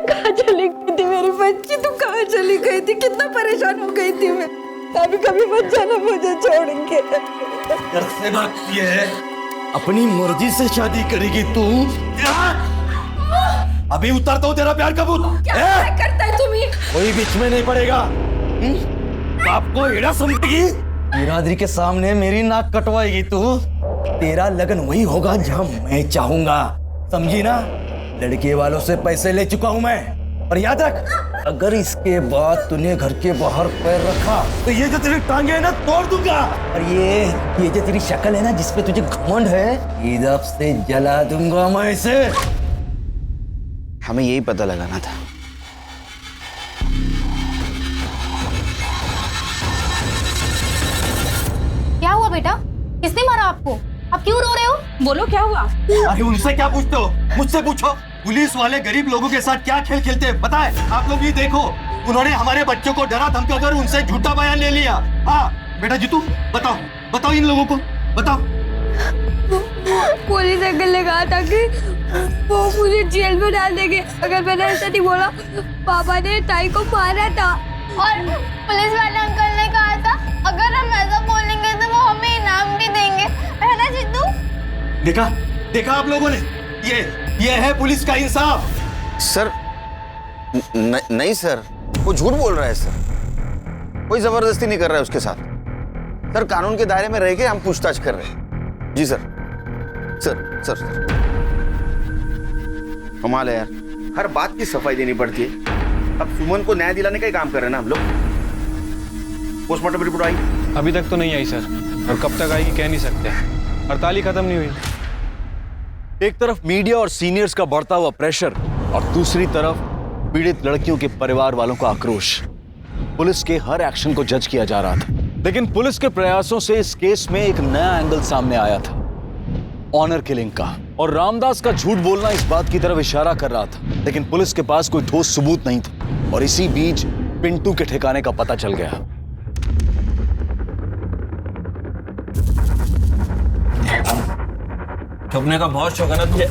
कहाँ चली गई थी मेरी बच्ची? तू कहाँ चली गई थी? कितना परेशान हो गई थी मैं। कभी कभी मत जाना मुझे छोड़ के। घर से भागती है, अपनी मर्जी से शादी करेगी तू। अभी उतारता हूँ तेरा प्यार का भूत। क्या करता है तुम्हें? कोई बीच में नहीं पड़ेगा। आपको एड़ा समझेगी? बिरादरी के सामने मेरी नाक कटवाएगी तू। तेरा लगन वही होगा जहां मैं चाहूंगा, समझी ना? लड़के वालों से पैसे ले चुका हूं मैं। और याद रख, अगर इसके बाद तूने घर के बाहर पैर रखा तो ये जो तेरी टांगे है ना तोड़ दूंगा। और ये जो तेरी शक्ल है ना जिसपे तुझे घमंड है, इधर से जला दूंगा मैं इसे। हमें यही पता लगाना था। क्या हुआ बेटा? किसने मारा आपको? आप क्यों रो रहे हो? बोलो क्या हुआ? अरे उनसे क्या पूछते हो, मुझसे पूछो। पुलिस वाले गरीब लोगों के साथ क्या खेल खेलते हैं पता है? आप लोग ये देखो, उन्होंने हमारे बच्चों को डरा धमका कर उनसे झूठा बयान ले लिया। हाँ बेटा जीतू, बताओ बताओ इन लोगों को, बताओ। पुलिस अंकल ने कहा था कि वो मुझे जेल में डाल देंगे अगर मैंने ऐसा नहीं बोला। पापा ने ताई को मारा था और पुलिस वाले अंकल ने कहा था अगर हम ऐसा बोलेंगे तो वो हमें इनाम भी देंगे, है ना जिद्दू? देखा देखा आप लोगों ने, ये है पुलिस का इंसाफ। सर नहीं सर, वो झूठ बोल रहा है सर। कोई जबरदस्ती नहीं कर रहा है उसके साथ। सर कानून के दायरे में रह के हम पूछताछ कर रहे हैं। जी सर। सर सर सर कमाल है यार, हर बात की सफाई देनी पड़ती है। अब सुमन को न्याय दिलाने का ही काम कर रहे हैं ना हम लोग। पोस्टमार्टम रिपोर्ट आई? अभी तक तो नहीं आई सर, और कब तक आएगी कह नहीं सकते। हड़ताल ही खत्म नहीं हुई। एक तरफ मीडिया और सीनियर्स का बढ़ता हुआ प्रेशर और दूसरी तरफ पीड़ित लड़कियों के परिवार वालों का आक्रोश। पुलिस के हर एक्शन को जज किया जा रहा था, लेकिन पुलिस के प्रयासों से इस केस में एक नया एंगल सामने आया था, ऑनर किलिंग का। और रामदास का झूठ बोलना इस बात की तरफ इशारा कर रहा था, लेकिन पुलिस के पास कोई ठोस सबूत नहीं था। और इसी बीच पिंटू के ठिकाने का पता चल गया। ठोकने का बहुत शौक है ना तुझे?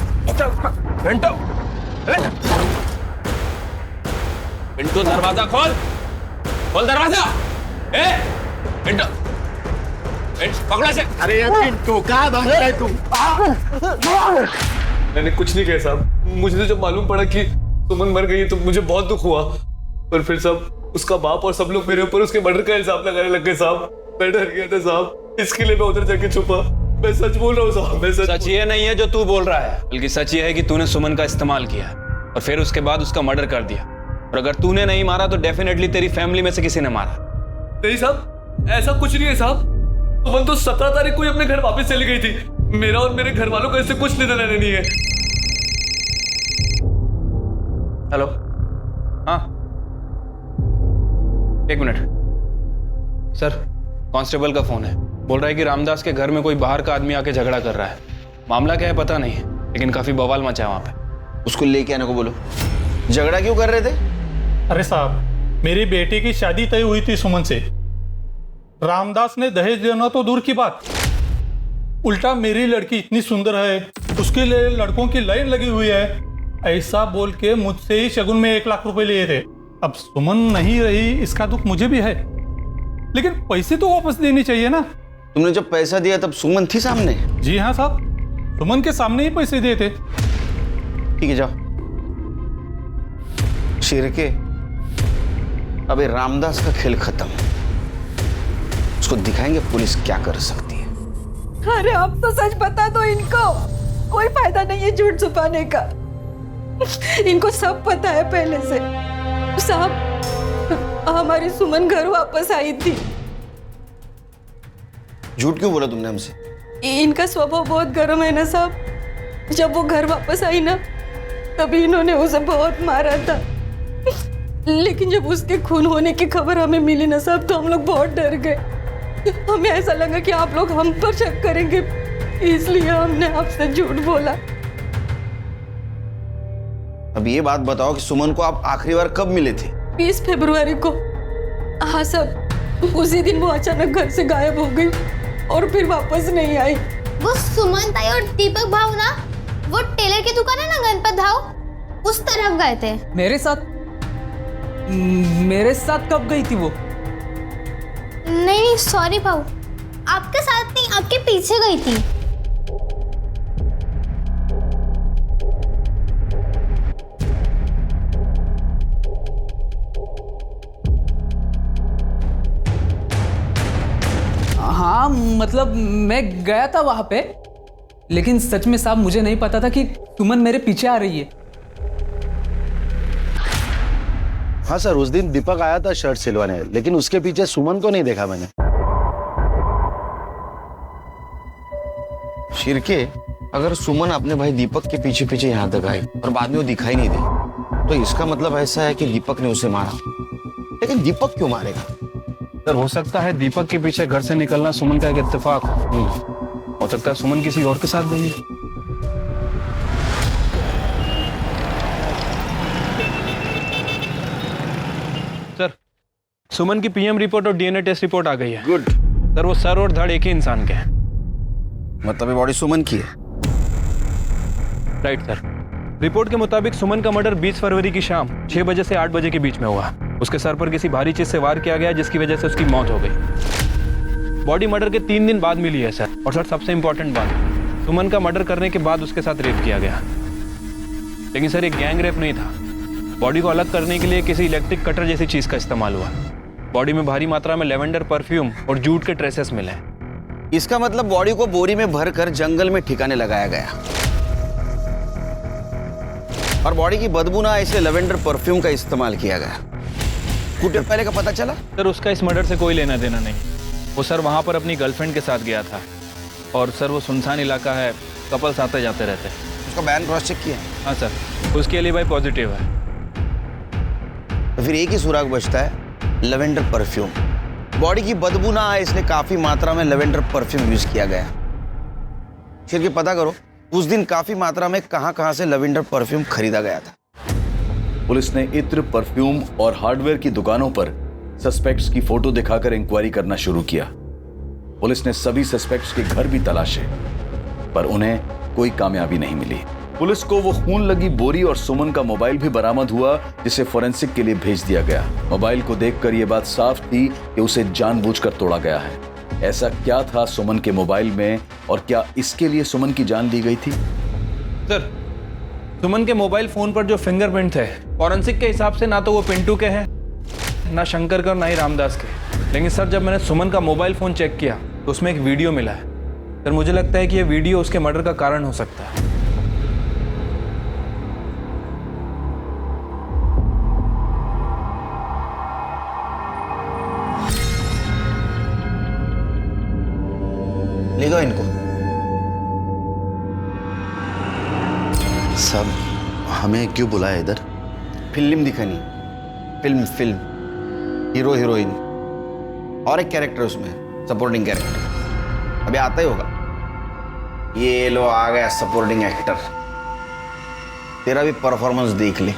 पिंटू, पिंटू दरवाजा खोल, खोल दरवाजा। पिंटू, पकड़ा से। अरे यार पिंटू कहाँ भाग रहा है तू? मैंने कुछ नहीं कहा साहब। मुझे तो जब मालूम पड़ा कि सुमन मर गई तो मुझे बहुत दुख हुआ, पर फिर सब उसका बाप और सब लोग मेरे ऊपर उसके मर्डर का इल्जाम लगाने लग गए साहब। मैं डर गया था साहब, इसके लिए मैं उधर जाके छुपा। मैं सच बोल रहा हूँ साहब, मैं सच ये नहीं है जो तू बोल रहा है, बल्कि सच ये है कि तूने सुमन का इस्तेमाल किया और फिर उसके बाद उसका मर्डर कर दिया। और अगर तूने नहीं मारा तो डेफिनेटली तेरी फैमिली में से किसी ने मारा। नहीं साहब, ऐसा कुछ नहीं है साहब। सुमन तो 17 तारीख को ही अपने घर वापस चली गई थी। मेरा और मेरे घर वालों का इससे कुछ लेना देना नहीं है। हेलो, हाँ एक मिनट सर, कांस्टेबल का फोन है। बोल रहा है कि रामदास के घर में कोई बाहर का आदमी आके झगड़ा कर रहा है। मामला क्या है पता नहीं है, लेकिन काफी बवाल मचा है वहां पे। उसको लेके आने को बोलो। झगड़ा क्यों कर रहे थे? अरे साहब, मेरी बेटी की शादी तय हुई थी सुमन से। रामदास ने दहेज देना तो दूर की बात, उल्टा मेरी लड़की इतनी सुंदर है, उसके लिए लड़कों की लाइन लगी हुई है, ऐसा बोल के मुझसे ही शगुन में 1 लाख रुपए लिए थे। अब सुमन नहीं रही, इसका दुख मुझे भी है, लेकिन पैसे तो वापस देने चाहिए ना। तुमने जब पैसा दिया तब सुमन थी सामने? जी हाँ साहब, सुमन के सामने ही पैसे दिए थे। ठीक है, जाओ। शिरके, अबे रामदास का खेल खत्म, उसको दिखाएंगे पुलिस क्या कर सकती है। अरे अब तो सच बता दो इनको, कोई फायदा नहीं है झूठ छुपाने का। इनको सब पता है पहले से। साहब, हमारी सुमन घर वापस आई थी। झूठ क्यों बोला तुमने हमसे? इनका स्वभाव बहुत गर्म है ना साहब। जब वो घर वापस आई ना, तभी इन्होंने उसे बहुत मारा था। लेकिन जब उसके खून होने की खबर हमें मिली ना साहब, तो हम लोग बहुत डर गए। हमें ऐसा लगा कि आप लोग हम पर शक करेंगे, इसलिए हमने आपसे झूठ बोला। अब ये बात बताओ कि सुमन को आप आखिरी बार कब मिले थे? 20 फरवरी को। हाँ साहब, उसी दिन वो अचानक घर से गायब हो गई और फिर वापस नहीं आई। वो सुमन ताई और दीपक भाऊ ना, वो टेलर की दुकान है ना गणपत भाऊ, उस तरफ गए थे। मेरे साथ कब गई थी वो? नहीं सॉरी भाऊ, आपके साथ नहीं, आपके पीछे गई थी। हाँ मतलब मैं गया था वहां पे, लेकिन सच में साहब मुझे नहीं पता था कि सुमन मेरे पीछे आ रही है। हाँ सर, उस दिन दीपक आया था शर्ट सिलवाने, लेकिन उसके पीछे सुमन को नहीं देखा मैंने। शिरके, अगर सुमन अपने भाई दीपक के पीछे पीछे यहाँ तक आई और बाद में वो दिखाई नहीं दी, तो इसका मतलब ऐसा है कि दीपक ने उसे मारा। लेकिन दीपक क्यों मारेगा? सर हो सकता है दीपक के पीछे घर से निकलना सुमन का एक इत्तेफाक हो सकता है सुमन किसी और के साथ गई है। सर, सुमन की पीएम रिपोर्ट और डीएनए टेस्ट रिपोर्ट आ गई है। गुड। सर वो सर और धड़ एक ही इंसान के हैं। मतलब ये बॉडी सुमन की है? Right sir. रिपोर्ट के मुताबिक सुमन का मर्डर 20 फरवरी की शाम 6 बजे से 8 बजे के बीच में हुआ। उसके सर पर किसी भारी चीज से वार किया गया, जिसकी वजह से उसकी मौत हो गई। बॉडी मर्डर के 3 दिन बाद मिली है सर। और सर सबसे इंपॉर्टेंट बात, सुमन का मर्डर करने के बाद उसके साथ रेप किया गया। लेकिन सर एक गैंग रेप नहीं था। बॉडी को अलग करने के लिए किसी इलेक्ट्रिक कटर जैसी चीज का इस्तेमाल हुआ। बॉडी में भारी मात्रा में लेवेंडर परफ्यूम और जूट के ट्रेसेस मिले। इसका मतलब बॉडी को बोरी में भरकर जंगल में ठिकाने लगाया गया और बॉडी की बदबू ना इसलिए लेवेंडर परफ्यूम का इस्तेमाल किया गया। कुछ देर पहले का पता चला? सर उसका इस मर्डर से कोई लेना देना नहीं। वो सर वहां पर अपनी गर्लफ्रेंड के साथ गया था और सर वो सुनसान इलाका है, कपल्स आते जाते रहते हैं। उसका बयान क्रॉस चेक किया? हाँ सर, उसके लिए भाई पॉजिटिव है। तो फिर एक ही सुराग बचता है, लेवेंडर परफ्यूम। बॉडी की बदबू ना आए इसलिए काफी मात्रा में लेवेंडर परफ्यूम यूज किया गया। फिर के पता करो उस दिन काफी मात्रा में कहां से लेवेंडर परफ्यूम खरीदा गया था। पुलिस ने इत्र, परफ्यूम और हार्डवेयर की दुकानों पर सस्पेक्ट्स की फोटो दिखाकर इंक्वायरी करना शुरू किया। पुलिस ने सभी सस्पेक्ट्स के घर भी तलाशे, पर उन्हें कोई कामयाबी नहीं मिली। पुलिस को वो खून लगी बोरी और सुमन का मोबाइल भी बरामद हुआ, जिसे फोरेंसिक के लिए भेज दिया गया। मोबाइल को देखकर यह बात साफ थी कि उसे जानबूझकर तोड़ा गया है। ऐसा क्या था सुमन के मोबाइल में और क्या इसके लिए सुमन की जान ली गई थी? सर, सुमन के मोबाइल फोन पर जो फिंगरप्रिंट थे, फॉरेंसिक के हिसाब से ना तो वो पिंटू के हैं, ना शंकर के और ना ही रामदास के। लेकिन सर जब मैंने सुमन का मोबाइल फोन चेक किया तो उसमें एक वीडियो मिला है। सर मुझे लगता है कि यह वीडियो उसके मर्डर का कारण हो सकता है। ले गो इनको। सब हमें क्यों बुलाया इधर? फिल्म दिखानी। फिल्म हीरो हीरोइन और एक कैरेक्टर उसमें, सपोर्टिंग कैरेक्टर। अभी आता ही होगा। ये लो आ गया सपोर्टिंग एक्टर। तेरा भी परफॉर्मेंस देख ले।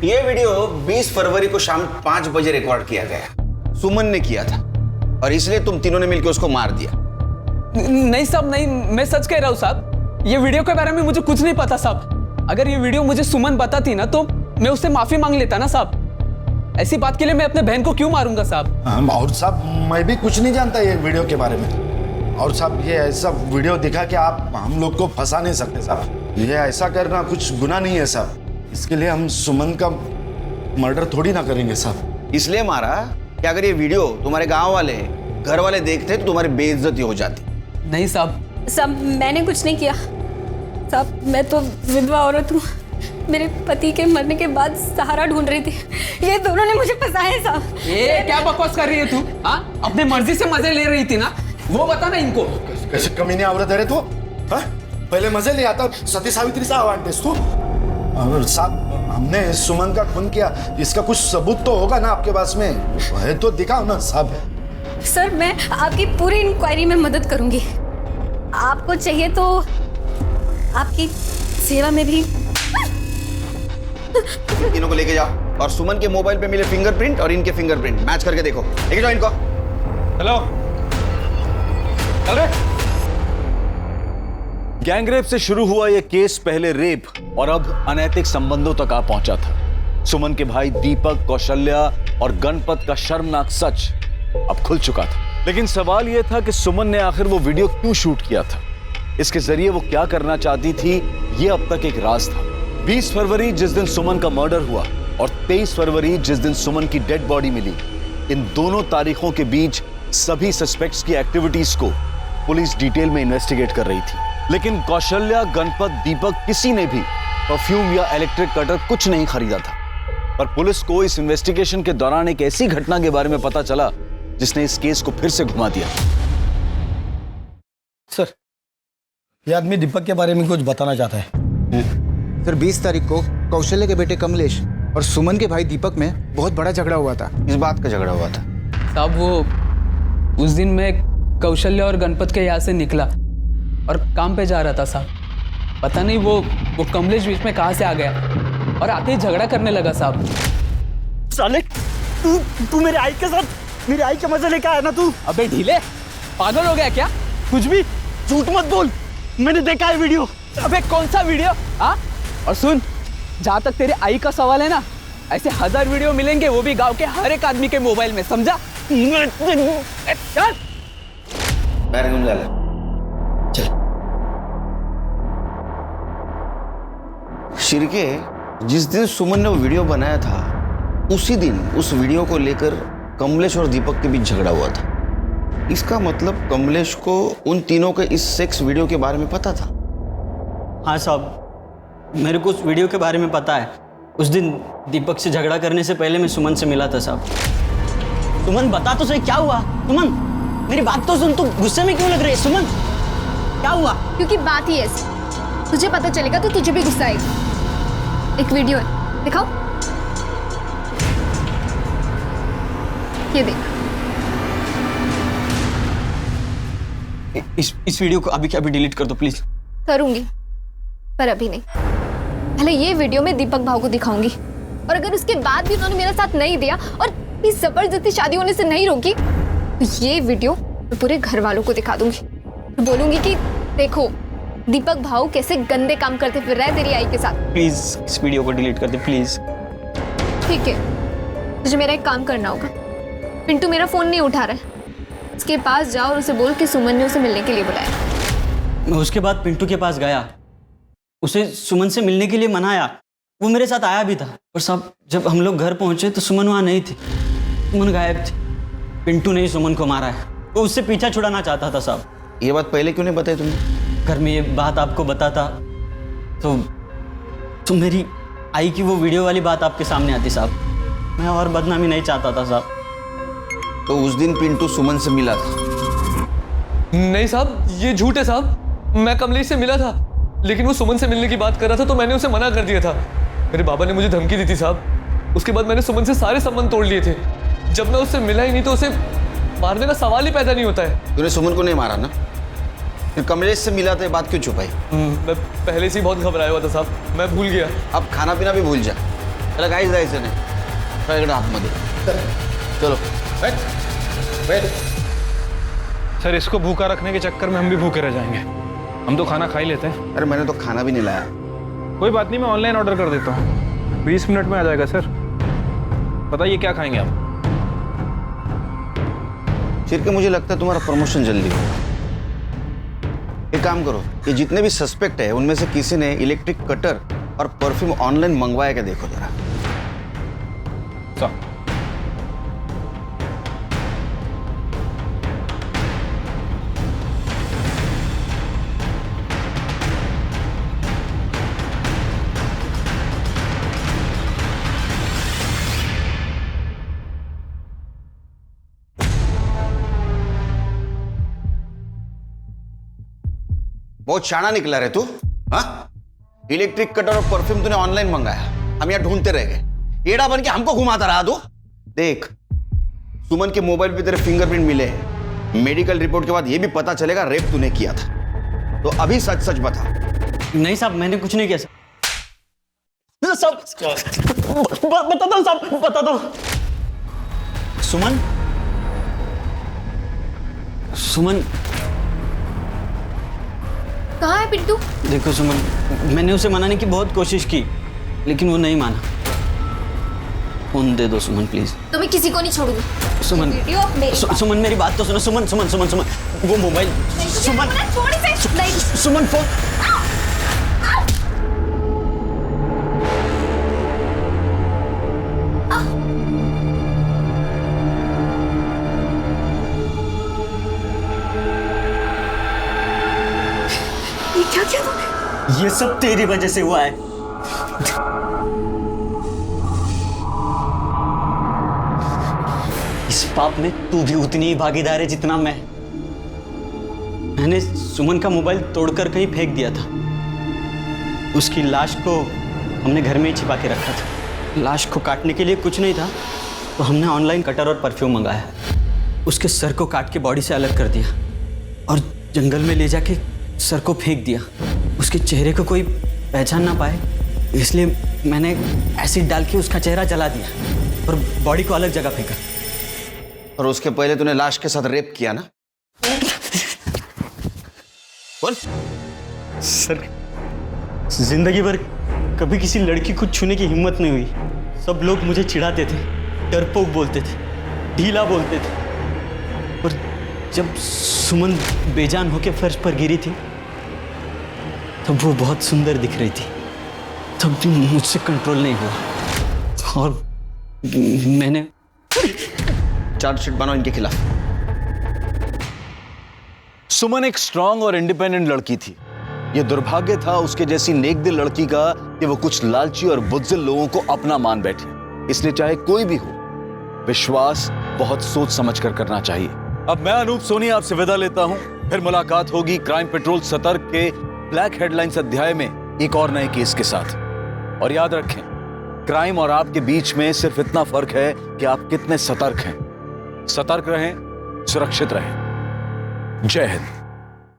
ये वीडियो 20 फरवरी को शाम 5 बजे रिकॉर्ड किया गया। सुमन ने किया था और इसलिए तुम तीनों ने मिलकर उसको मार दिया। नहीं साहब, नहीं, मैं सच कह रहा हूँ साहब। ये वीडियो के बारे में मुझे कुछ नहीं पता साहब। अगर ये वीडियो मुझे सुमन बताती ना तो मैं उससे माफी मांग लेता ना साहब। ऐसी बात के लिए मैं अपने बहन को क्यों मारूंगा साहब? और साहब मैं भी कुछ नहीं जानता ये वीडियो के बारे में। और साहब ये ऐसा वीडियो दिखा कि आप हम लोग को फंसा नहीं सकते साहब। ये ऐसा करना कुछ गुनाह नहीं है साहब। इसके लिए हम सुमन का मर्डर थोड़ी ना करेंगे साहब। इसलिए मारा कि अगर ये वीडियो तुम्हारे गांव वाले, घर वाले देखते तो तुम्हारी बेइज्जती हो जाती। नहीं साहब। साहब मैंने कुछ नहीं किया साहब। मैं तो विधवा औरत हूँ। मेरे पति के मरने के बाद सहारा ढूंढ रही थी। ये दोनों ने मुझे फंसाया साहब। ये क्या बकवास कर रही है तू? हाँ, अपने मर्जी से मजे ले रही थी ना, वो बता ना इनको। कैसे कमीनी औरत है तू? हाँ? पहले मजे ले आता, सती सावित्री सा आवाज तू। और साहब हमने सुमन का खून किया, इसका कुछ सबूत तो होगा ना आपके पास में? है तो दिखाओ ना साहब। सर मैं आपकी पूरी इंक्वायरी में मदद करूंगी। आपको चाहिए तो आपकी सेवा में भी। इनको को लेके जाओ और सुमन के मोबाइल पे मिले फिंगरप्रिंट और इनके फिंगरप्रिंट मैच करके देखो। लेके जाओ इनको। हेलो, चल रहे। गैंगरेप से शुरू हुआ यह केस पहले रेप और अब अनैतिक संबंधों तक आ पहुंचा था। सुमन के भाई दीपक, कौशल्या और गणपत का शर्मनाक सच अब खुल चुका था। लेकिन सवाल यह था कि सुमन ने आखिर वो वीडियो क्यों शूट किया था, इसके जरिए वो क्या करना चाहती थी, यह अब तक एक राज था। 20 फरवरी जिस दिन सुमन का मर्डर हुआ और 23 फरवरी जिस दिन सुमन की डेड बॉडी मिली, इन दोनों तारीखों के बीच सभी सस्पेक्ट्स की एक्टिविटीज को पुलिस डिटेल में इन्वेस्टिगेट कर रही थी, लेकिन कौशल्या, गणपत, दीपक किसी ने भी परफ्यूम या इलेक्ट्रिक कटर कुछ नहीं खरीदा था। पर पुलिस को इस इन्वेस्टिगेशन के दौरान एक ऐसी घटना के बारे में पता चला जिसने इस केस को फिर से घुमा दिया। सर, ये आदमी दीपक के बारे में कुछ बताना चाहता है। सर, 20 तारीख को कौशल्य के बेटे कमलेश और सुमन के भाई दीपक में बहुत बड़ा झगड़ा हुआ था। इस बात का झगड़ा हुआ था साहब, वो उस दिन मैं कौशल्य और गणपत के यहाँ से निकला और काम पे जा रहा था साहब। पता नहीं वो कमलेश बीच में कहाँ से आ गया और आते ही झगड़ा करने लगा साहब। साले, तू मेरे आई के साथ मेरी आई के मजे लेके आया ना तू? अबे ढीले, पागल हो गया क्या? कुछ भी झूठ मत बोल, मैंने देखा है वीडियो। अबे कौन सा वीडियो? हाँ, और सुन, जहाँ तक तेरे आई का सवाल है ना, ऐसे 1000 वीडियो मिलेंगे, वो भी गांव के हर एक आदमी के मोबाइल में, समझा? चल शिरके, जिस दिन सुमन ने वो वीडियो बनाया था उसी दिन उस वीडियो को लेकर कमलेश और दीपक के बीच झगड़ा हुआ था। इसका मतलब कमलेश को उन तीनों के इस सेक्स वीडियो के बारे में पता था। हाँ साहब, मेरे को उस वीडियो के बारे में पता है। उस दिन दीपक से झगड़ा करने से पहले मैं सुमन से मिला था साहब। सुमन, बता तो सही क्या हुआ? सुमन, मेरी बात तो सुन, तू गुस्से में क्यों लग रही है? सुमन, क्या हुआ? क्योंकि बात ही ऐसी, तुझे पता चलेगा तो तुझे भी गुस्सा आएगा। एक वीडियो है, दिखाओ। ये देख। इस वीडियो को अभी के अभी डिलीट कर दो प्लीज। करूंगी, पर अभी नहीं। पहले ये वीडियो मैं दीपक भाव को दिखाऊंगी, और अगर उसके बाद भी उन्होंने मेरा साथ नहीं दिया और इस जबरदस्ती शादी होने से नहीं रोकी, तो ये वीडियो मैं पूरे घर वालों को दिखा दूंगी। तो बोलूंगी कि देखो दीपक भाव कैसे गंदे काम करते फिर रहा है तेरी आई के साथ। प्लीज इस वीडियो को डिलीट कर दे प्लीज। ठीक है, तुझे मेरा एक काम करना होगा। पिंटू मेरा फोन नहीं उठा रहा है, उसके पास जाओ और उसे बोल कि सुमन ने उसे मिलने के लिए बुलाया। मैं उसके बाद पिंटू के पास गया, उसे सुमन से मिलने के लिए मनाया। वो मेरे साथ आया भी था, और साहब जब हम लोग घर पहुंचे तो सुमन वहाँ नहीं थी। सुमन गायब थी। पिंटू ने ही सुमन को मारा है, वो उससे पीछा छुड़ाना चाहता था साहब। ये बात पहले क्यों नहीं बताई तुमने? घर में ये बात आपको बताता तो मेरी आई की वो वीडियो वाली बात आपके सामने आती साहब। मैं और बदनामी नहीं चाहता था साहब। तो उस दिन पिंटू सुमन से मिला था? नहीं साहब, ये झूठ है साहब। मैं कमलेश से मिला था, लेकिन वो सुमन से मिलने की बात कर रहा था तो मैंने उसे मना कर दिया था। मेरे बाबा ने मुझे धमकी दी थी साहब। उसके बाद मैंने सुमन से सारे संबंध तोड़ लिए थे। जब मैं उससे मिला ही नहीं तो उसे मारने का सवाल ही पैदा नहीं होता है। तूने सुमन को नहीं मारा ना? फिर कमलेश से मिला तो ये बात क्यों छुपाई? मैं पहले से ही बहुत घबराया हुआ था साहब, मैं भूल गया। अब खाना पीना भी भूल जा। चला गाइस जायचं नाही, सगळं आतमध्ये चलो। सर, इसको भूखा रखने के चक्कर में हम भी भूखे रह जाएंगे। हम तो खाना खा ही लेते हैं। अरे मैंने तो खाना भी नहीं लाया। कोई बात नहीं, मैं ऑनलाइन ऑर्डर कर देता हूँ, 20 मिनट में आ जाएगा सर। बताइए क्या खाएंगे आप? शिरके, मुझे लगता है तुम्हारा प्रमोशन जल्दी हो। एक काम करो, ये जितने भी सस्पेक्ट है उनमें से किसी ने इलेक्ट्रिक कटर और परफ्यूम ऑनलाइन मंगवाया क्या देखो जरा। बहुत शाना निकला रे तू। हाँ, इलेक्ट्रिक कटर और परफ्यूम तूने ऑनलाइन मंगाया, हम यहाँ ढूंढते रह गए। एड़ा बन के हमको घुमाता रहा तू। देख, सुमन के मोबाइल पे तेरे फिंगरप्रिंट मिले हैं। मेडिकल रिपोर्ट के बाद ये भी पता चलेगा रेप तूने किया था। तो अभी सच सच बता। नहीं साहब, मैंने कुछ नहीं किया साहब। बताता हूँ साहब, बताता हूँ। सुमन कहाँ है पिंटू? देखो सुमन, मैंने उसे मनाने की बहुत कोशिश की, लेकिन वो नहीं माना। फोन दे दो सुमन प्लीज। तो मैं किसी को नहीं छोड़ूंगी। सुमन, सुमन मेरी बात तो सुनो। सुमन सुमन सुमन सुमन वो मोबाइल। सुमन फोन। ये सब तेरी वजह से हुआ है। इस पाप में तू भी उतनी ही भागीदार है जितना मैं। मैंने सुमन का मोबाइल तोड़कर कहीं फेंक दिया था। उसकी लाश को हमने घर में ही छिपा के रखा था। लाश को काटने के लिए कुछ नहीं था तो हमने ऑनलाइन कटर और परफ्यूम मंगाया। उसके सर को काट के बॉडी से अलग कर दिया और जंगल में ले जाके सर को फेंक दिया। उसके चेहरे को कोई पहचान ना पाए इसलिए मैंने एसिड डाल के उसका चेहरा जला दिया और बॉडी को अलग जगह फेंका। और उसके पहले तूने लाश के साथ रेप किया ना? बोल। सर, जिंदगी भर कभी किसी लड़की को छूने की हिम्मत नहीं हुई। सब लोग मुझे चिढ़ाते थे, डरपोक बोलते थे, ढीला बोलते थे। और जब सुमन बेजान होकर फर्श पर गिरी थी तब वो बहुत सुंदर दिख रही थी। तब भी मुझसे कंट्रोल नहीं हुआ और मैंने चार्जशीट बनाओ इनके खिलाफ। सुमन एक स्ट्रांग और इंडिपेंडेंट लड़की थी। यह दुर्भाग्य था उसके जैसी नेकदिल लड़की का कि वो कुछ लालची और बुज़दिल लोगों को अपना मान बैठी। इसलिए चाहे कोई भी हो, विश्वास बहुत सोच समझ कर करना चाहिए। अब मैं अनूप सोनी आपसे विदा लेता हूं। फिर मुलाकात होगी क्राइम पेट्रोल सतर्क के ब्लैक हेडलाइंस अध्याय में एक और नए केस के साथ। और याद रखें, क्राइम और आपके बीच में सिर्फ इतना फर्क है कि आप कितने सतर्क हैं। सतर्क रहें, सुरक्षित रहें। जय हिंद।